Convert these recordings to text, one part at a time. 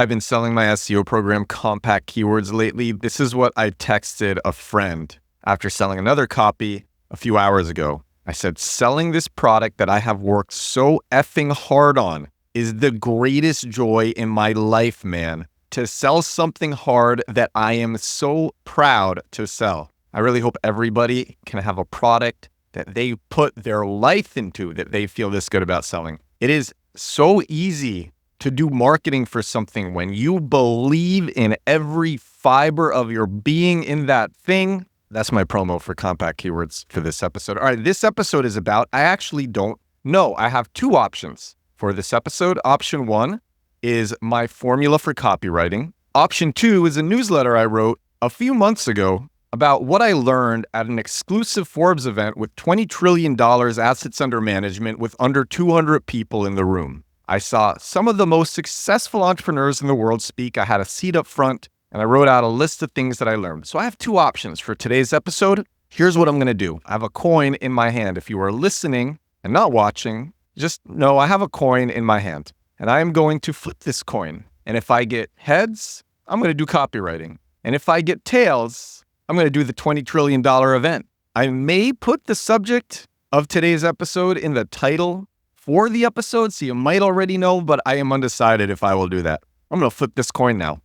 I've been selling my SEO program, Compact Keywords, lately. This is what I texted a friend after selling another copy a few hours ago. I said, selling this product that I have worked so effing hard on is the greatest joy in my life, man. To sell something hard that I am so proud to sell. I really hope everybody can have a product that they put their life into that they feel this good about selling. It is so easy to do marketing for something when you believe in every fiber of your being in that thing. That's my promo for Compact Keywords for this episode. All right, this episode is about, I actually don't know. I have two options for this episode. Option one is my formula for copywriting. Option two is a newsletter I wrote a few months ago about what I learned at an exclusive Forbes event with $20 trillion assets under management with under 200 people in the room. I saw some of the most successful entrepreneurs in the world speak. I had a seat up front and I wrote out a list of things that I learned. So I have two options for today's episode. Here's what I'm going to do. I have a coin in my hand. If you are listening and not watching, just know I have a coin in my hand and I am going to flip this coin. And if I get heads, I'm going to do copywriting. And if I get tails, I'm going to do the $20 trillion event. I may put the subject of today's episode in the title for the episode, so you might already know, but I am undecided if I will do that. I'm going to flip this coin now.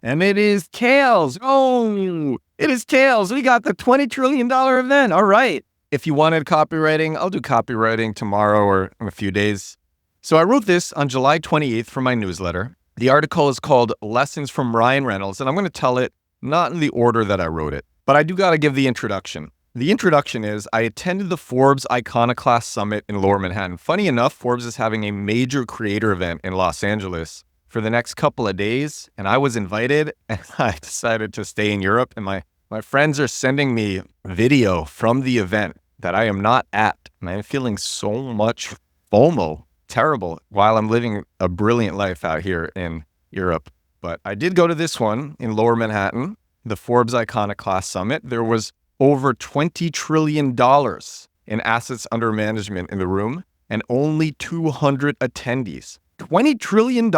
And it is tails. Oh, it is tails. We got the $20 trillion event. All right. If you wanted copywriting, I'll do copywriting tomorrow or in a few days. So I wrote this on July 28th for my newsletter. The article is called Lessons from Ryan Reynolds, and I'm going to tell it not in the order that I wrote it, but I do got to give the introduction. The introduction is, I attended the Forbes Iconoclast Summit in Lower Manhattan. Funny enough, Forbes is having a major creator event in Los Angeles for the next couple of days, and I was invited, and I decided to stay in Europe, and my friends are sending me video from the event that I am not at, and I'm feeling so much FOMO. Terrible, while I'm living a brilliant life out here in Europe. But I did go to this one in Lower Manhattan, the Forbes Iconoclast Summit. There was over $20 trillion in assets under management in the room and only 200 attendees. $20 trillion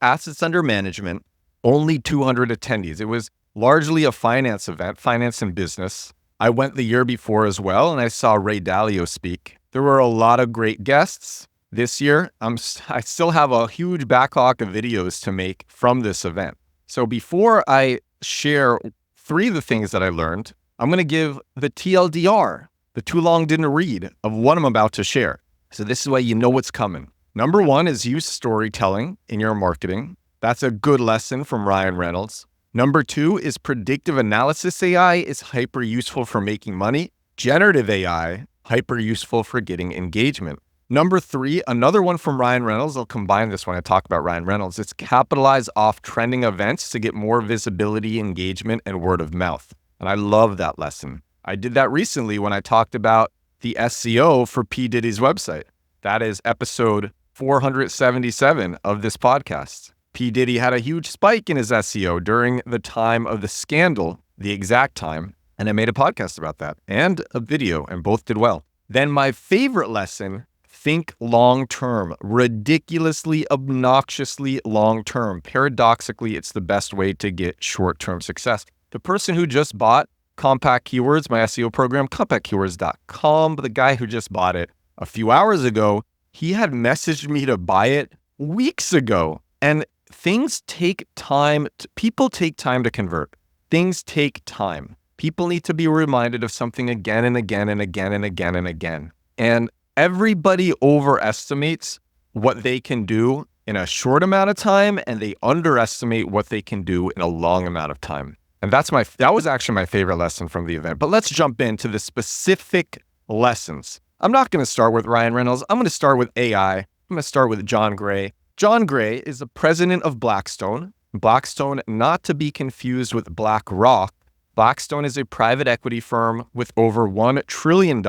assets under management, only 200 attendees. It was largely a finance event, finance and business. I went the year before as well, and I saw Ray Dalio speak. There were a lot of great guests. This year, I still have a huge backlog of videos to make from this event. So before I share three of the things that I learned, I'm going to give the TLDR, the too long didn't read, of what I'm about to share. So this is why you know what's coming. Number one is use storytelling in your marketing. That's a good lesson from Ryan Reynolds. Number two is predictive analysis AI is hyper useful for making money. Generative AI, hyper useful for getting engagement. Number three, another one from Ryan Reynolds. I'll combine this when I talk about Ryan Reynolds. It's capitalize off trending events to get more visibility, engagement, and word of mouth. And I love that lesson. I did that recently when I talked about the SEO for P. Diddy's website. That is episode 477 of this podcast. P. Diddy had a huge spike in his SEO during the time of the scandal, the exact time. And I made a podcast about that and a video, and both did well. Then my favorite lesson, think long-term, ridiculously, obnoxiously long-term. Paradoxically, it's the best way to get short-term success. The person who just bought Compact Keywords, my SEO program, compactkeywords.com, the guy who just bought it a few hours ago, he had messaged me to buy it weeks ago. And things take time. People take time to convert. Things take time. People need to be reminded of something again and again and again and again and again. And everybody overestimates what they can do in a short amount of time, and they underestimate what they can do in a long amount of time. And that was actually my favorite lesson from the event. But let's jump into the specific lessons. I'm not going to start with Ryan Reynolds. I'm going to start with AI. I'm going to start with John Gray. John Gray is the president of Blackstone. Blackstone, not to be confused with BlackRock. Blackstone is a private equity firm with over $1 trillion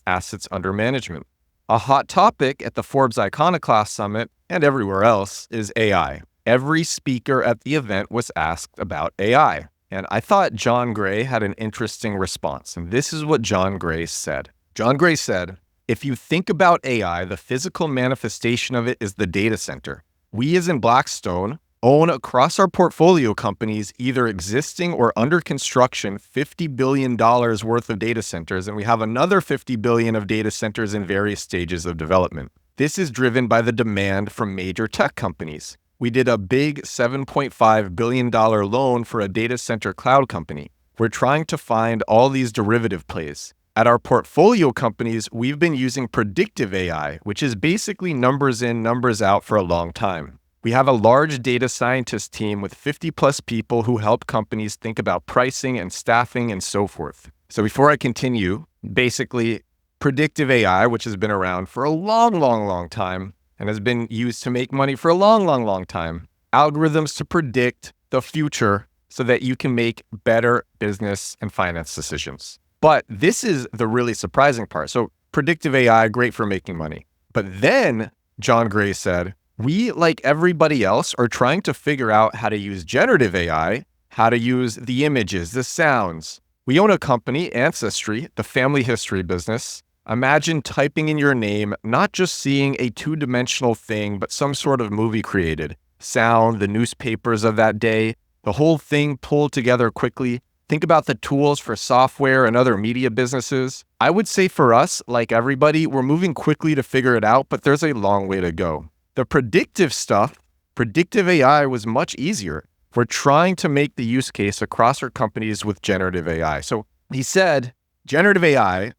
assets under management. A hot topic at the Forbes Iconoclast Summit and everywhere else is AI. Every speaker at the event was asked about AI. And I thought John Gray had an interesting response. And this is what John Gray said. John Gray said, If you think about AI, the physical manifestation of it is the data center. We as in Blackstone own across our portfolio companies, either existing or under construction, $50 billion worth of data centers, and we have another $50 billion of data centers in various stages of development. This is driven by the demand from major tech companies. We did a big $7.5 billion loan for a data center cloud company. We're trying to find all these derivative plays. At our portfolio companies, we've been using predictive AI, which is basically numbers in, numbers out for a long time. We have a large data scientist team with 50 plus people who help companies think about pricing and staffing and so forth. So before I continue, basically predictive AI, which has been around for a long time and has been used to make money for a long time, algorithms to predict the future so that you can make better business and finance decisions. But this is the really surprising part. So predictive AI, great for making money. But then John Gray said, we, like everybody else, are trying to figure out how to use generative AI, how to use the images, the sounds. We own a company, Ancestry, the family history business. Imagine typing in your name, not just seeing a two-dimensional thing, but some sort of movie created. Sound, the newspapers of that day, the whole thing pulled together quickly. Think about the tools for software and other media businesses. I would say for us, like everybody, we're moving quickly to figure it out, but there's a long way to go. The predictive stuff, predictive AI was much easier. We're trying to make the use case across our companies with generative AI. So he said, generative AI,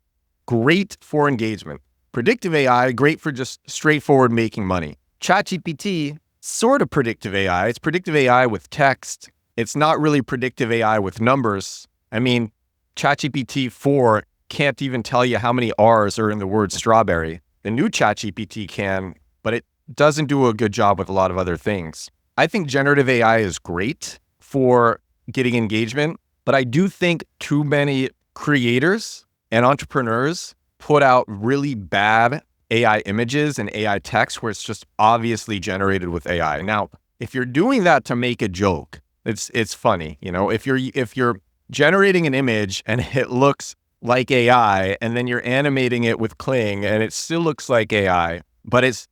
great for engagement. Predictive AI, great for just straightforward making money. ChatGPT, sort of predictive AI. It's predictive AI with text. It's not really predictive AI with numbers. I mean, ChatGPT 4 can't even tell you how many R's are in the word strawberry. The new ChatGPT can, but it doesn't do a good job with a lot of other things. I think generative AI is great for getting engagement, but I do think too many creators and entrepreneurs put out really bad AI images and AI text where it's just obviously generated with AI. Now, if you're doing that to make a joke, it's funny, you know, if you're generating an image and it looks like AI and then you're animating it with Kling and it still looks like AI, but it's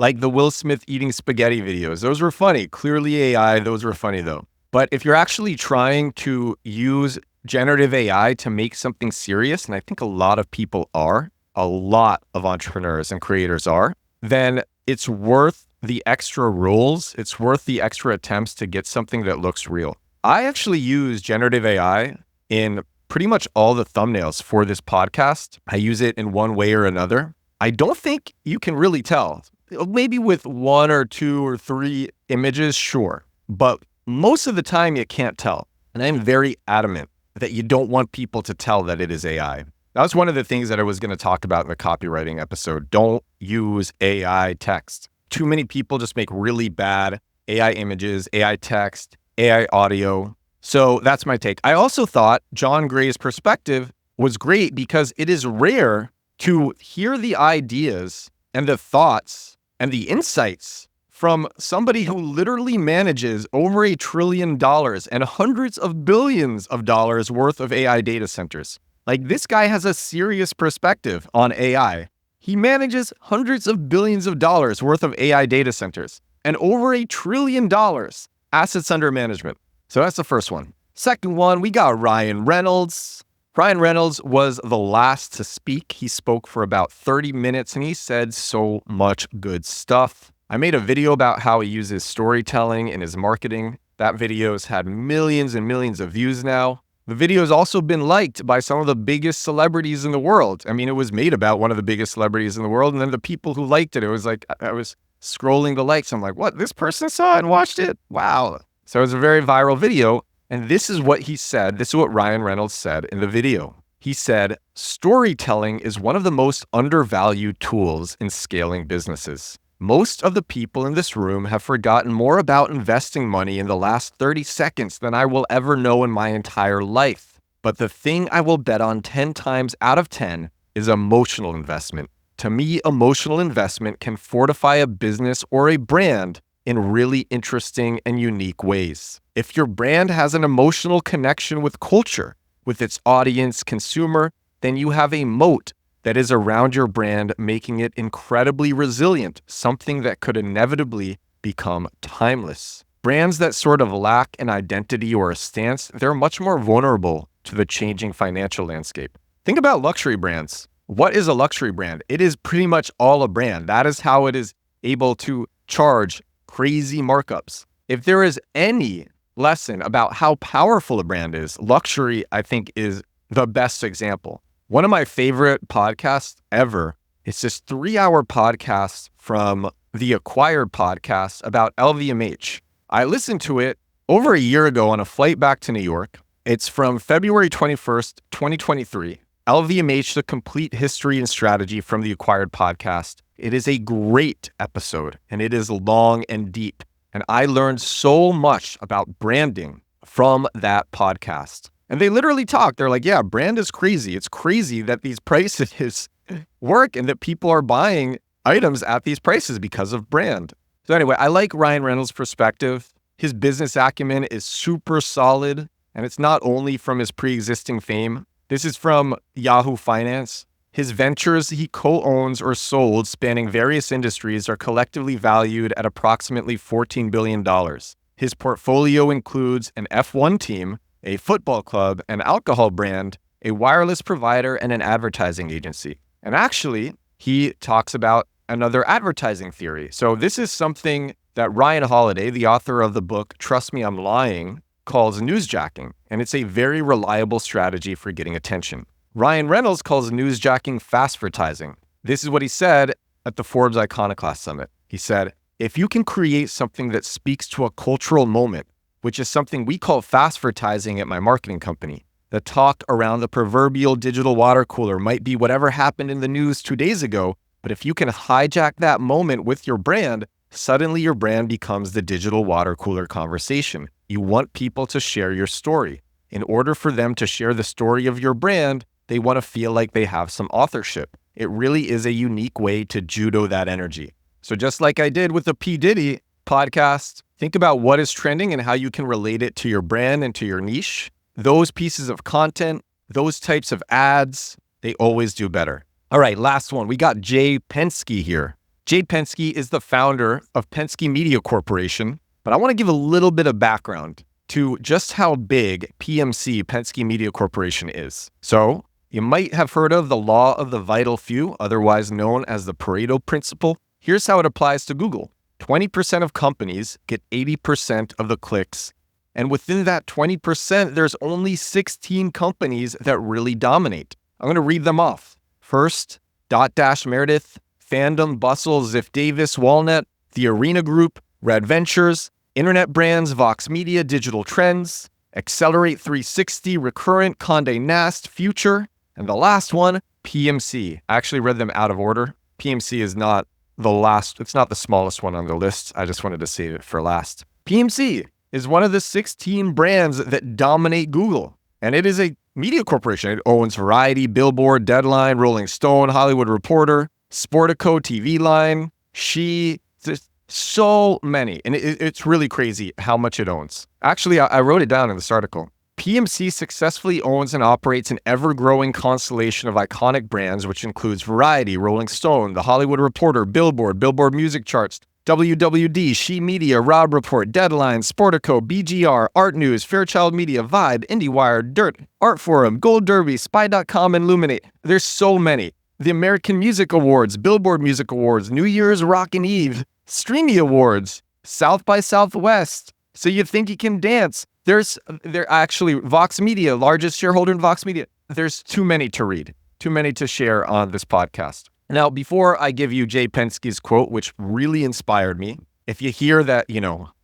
like the Will Smith eating spaghetti videos. Those were funny. Clearly AI, those were funny though. But if you're actually trying to use generative AI to make something serious, and I think a lot of people are, a lot of entrepreneurs and creators are, then it's worth the extra rolls. It's worth the extra attempts to get something that looks real. I actually use generative AI in pretty much all the thumbnails for this podcast. I use it in one way or another. I don't think you can really tell. Maybe with 1 or 2 or 3 images, sure. But most of the time you can't tell. And I'm very adamant that you don't want people to tell that it is AI. That was one of the things that I was going to talk about in the copywriting episode. Don't use AI text. Too many people just make really bad AI images, AI text, AI audio. So that's my take. I also thought John Gray's perspective was great because it is rare to hear the ideas and the thoughts and the insights from somebody who literally manages over $1 trillion and hundreds of billions of dollars worth of AI data centers. Like, this guy has a serious perspective on AI. He manages hundreds of billions of dollars worth of AI data centers and over $1 trillion assets under management. So that's the first one. Second one, we got Ryan Reynolds. Ryan Reynolds was the last to speak. He spoke for about 30 minutes and he said so much good stuff. I made a video about how he uses storytelling in his marketing. That video's had millions and millions of views now. The video has also been liked by some of the biggest celebrities in the world. I mean, it was made about one of the biggest celebrities in the world. And then the people who liked it, it was like, I was scrolling the likes. I'm like, what? This person saw it and watched it? Wow. So it was a very viral video. And this is what he said. This is what Ryan Reynolds said in the video. He said, storytelling is one of the most undervalued tools in scaling businesses. Most of the people in this room have forgotten more about investing money in the last 30 seconds than I will ever know in my entire life. But the thing I will bet on 10 times out of 10 is emotional investment. To me, emotional investment can fortify a business or a brand in really interesting and unique ways. If your brand has an emotional connection with culture, with its audience, consumer, then you have a moat that is around your brand, making it incredibly resilient, something that could inevitably become timeless. Brands that sort of lack an identity or a stance, they're much more vulnerable to the changing financial landscape. Think about luxury brands. What is a luxury brand? It is pretty much all a brand. That is how it is able to charge crazy markups. If there is any lesson about how powerful a brand is, luxury, I think, is the best example. One of my favorite podcasts ever is this 3-hour podcast from the Acquired podcast about LVMH. I listened to it over a year ago on a flight back to New York. It's from February 21st, 2023. LVMH, The Complete History and Strategy from the Acquired podcast. It is a great episode, and it is long and deep. And I learned so much about branding from that podcast. And they literally talk. They're like, yeah, brand is crazy. It's crazy that these prices work and that people are buying items at these prices because of brand. So anyway, I like Ryan Reynolds' perspective. His business acumen is super solid, and it's not only from his pre-existing fame. This is from Yahoo Finance. His ventures he co-owns or sold, spanning various industries, are collectively valued at approximately $14 billion. His portfolio includes an F1 team, a football club, an alcohol brand, a wireless provider, and an advertising agency. And actually, he talks about another advertising theory. So this is something that Ryan Holiday, the author of the book Trust Me, I'm Lying, calls newsjacking, and it's a very reliable strategy for getting attention. Ryan Reynolds calls newsjacking fastvertising. This is what he said at the Forbes Iconoclast Summit. He said, if you can create something that speaks to a cultural moment, which is something we call fastvertising at my marketing company, the talk around the proverbial digital water cooler might be whatever happened in the news 2 days ago, but if you can hijack that moment with your brand, suddenly your brand becomes the digital water cooler conversation. You want people to share your story. In order for them to share the story of your brand, they want to feel like they have some authorship. It really is a unique way to judo that energy. So just like I did with the P. Diddy podcast, think about what is trending and how you can relate it to your brand and to your niche. Those pieces of content, those types of ads, they always do better. All right, last one. We got Jay Penske here. Jay Penske is the founder of Penske Media Corporation, but I want to give a little bit of background to just how big PMC, Penske Media Corporation, is. So you might have heard of the law of the vital few, otherwise known as the Pareto principle. Here's how it applies to Google. 20% of companies get 80% of the clicks. And within that 20%, there's only 16 companies that really dominate. I'm going to read them off. First, Dotdash Meredith, Fandom, Bustle, Ziff Davis, Walnut, The Arena Group, Red Ventures, Internet Brands, Vox Media, Digital Trends, Accelerate 360, Recurrent, Condé Nast, Future, and the last one, PMC. I actually read them out of order. PMC is not the last, it's not the smallest one on the list. I just wanted to save it for last. PMC is one of the 16 brands that dominate Google, and it is a media corporation. It owns Variety, Billboard, Deadline, Rolling Stone, Hollywood Reporter, Sportico, TV Line, She, there's so many. And it's really crazy how much it owns. Actually, I wrote it down in this article. PMC successfully owns and operates an ever-growing constellation of iconic brands, which includes Variety, Rolling Stone, The Hollywood Reporter, Billboard, Billboard Music Charts, WWD, She Media, Rob Report, Deadline, Sportico, BGR, Art News, Fairchild Media, Vibe, IndieWire, Dirt, Art Forum, Gold Derby, Spy.com, and Luminate. There's so many. The American Music Awards, Billboard Music Awards, New Year's Rockin' Eve, Streamy Awards, South by Southwest, So You Think You Can Dance. There actually, Vox Media, largest shareholder in Vox Media. There's too many to read, too many to share on this podcast. Now, before I give you Jay Penske's quote, which really inspired me, if you hear that,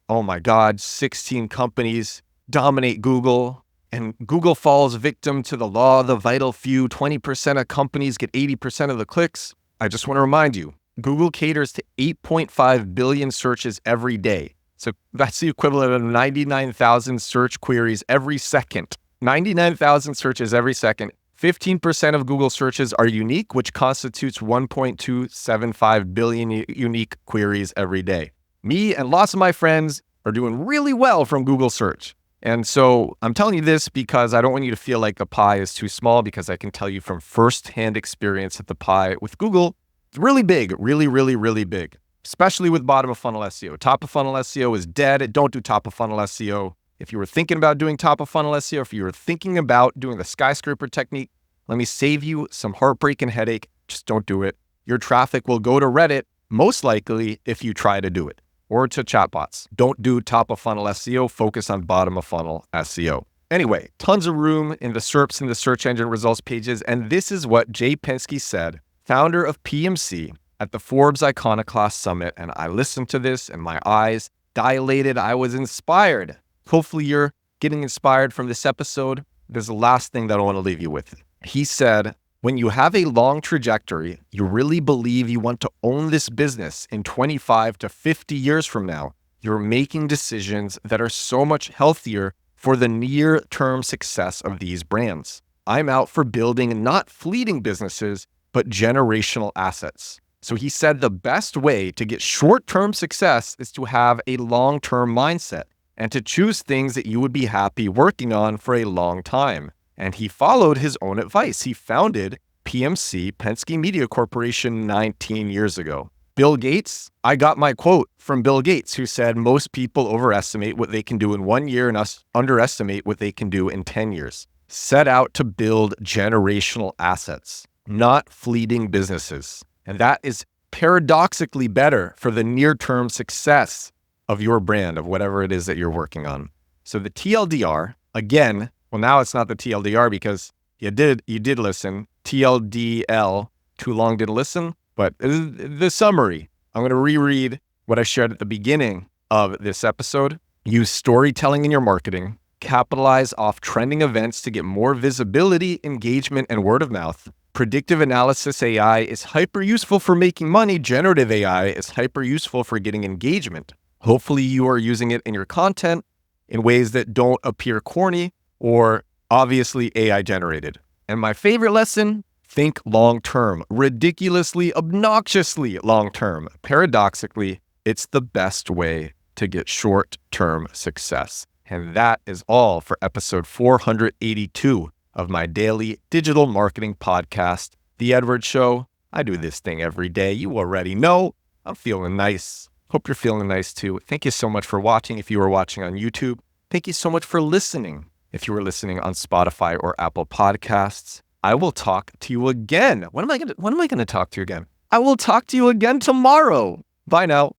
oh my God, 16 companies dominate Google and Google falls victim to the law of the vital few, 20% of companies get 80% of the clicks, I just want to remind you, Google caters to 8.5 billion searches every day. So that's the equivalent of 99,000 search queries every second. 99,000 searches every second. 15% of Google searches are unique, which constitutes 1.275 billion unique queries every day. Me and lots of my friends are doing really well from Google search. And so I'm telling you this because I don't want you to feel like the pie is too small, because I can tell you from firsthand experience that the pie with Google is really big, really, really, really big, especially with bottom of funnel SEO. Top of funnel SEO is dead. Don't do top of funnel SEO. If you were thinking about doing top of funnel SEO, if you were thinking about doing the skyscraper technique, let me save you some heartbreak and headache. Just don't do it. Your traffic will go to Reddit, most likely, if you try to do it, or to chatbots. Don't do top of funnel SEO. Focus on bottom of funnel SEO. Anyway, tons of room in the SERPs and the search engine results pages. And this is what Jay Penske said, founder of PMC, at the Forbes Iconoclast Summit. And I listened to this and my eyes dilated. I was inspired. Hopefully you're getting inspired from this episode. There's the last thing that I want to leave you with. He said, when you have a long trajectory, you really believe you want to own this business in 25 to 50 years from now, you're making decisions that are so much healthier for the near-term success of these brands. I'm out for building not fleeting businesses, but generational assets. So he said the best way to get short-term success is to have a long-term mindset and to choose things that you would be happy working on for a long time. And he followed his own advice. He founded PMC, Penske Media Corporation, 19 years ago. Bill Gates, I got my quote from Bill Gates, who said, most people overestimate what they can do in 1 year and us underestimate what they can do in 10 years. Set out to build generational assets, not fleeting businesses. And that is paradoxically better for the near-term success of your brand, of whatever it is that you're working on. So the TLDR, again, well, now it's not the TLDR because you did listen. TLDL, too long didn't listen. But the summary, I'm going to reread what I shared at the beginning of this episode. Use storytelling in your marketing. Capitalize off trending events to get more visibility, engagement, and word of mouth. Predictive analysis AI is hyper useful for making money. Generative AI is hyper useful for getting engagement. Hopefully you are using it in your content in ways that don't appear corny or obviously AI generated. And my favorite lesson, think long-term, ridiculously, obnoxiously long-term. Paradoxically, it's the best way to get short-term success. And that is all for episode 482 of my daily digital marketing podcast, The Edward Show. I do this thing every day. You already know. I'm feeling nice. Hope you're feeling nice too. Thank you so much for watching. If you were watching on YouTube, thank you so much for listening. If you were listening on Spotify or Apple Podcasts, I will talk to you again. When am I going to talk to you again? I will talk to you again tomorrow. Bye now.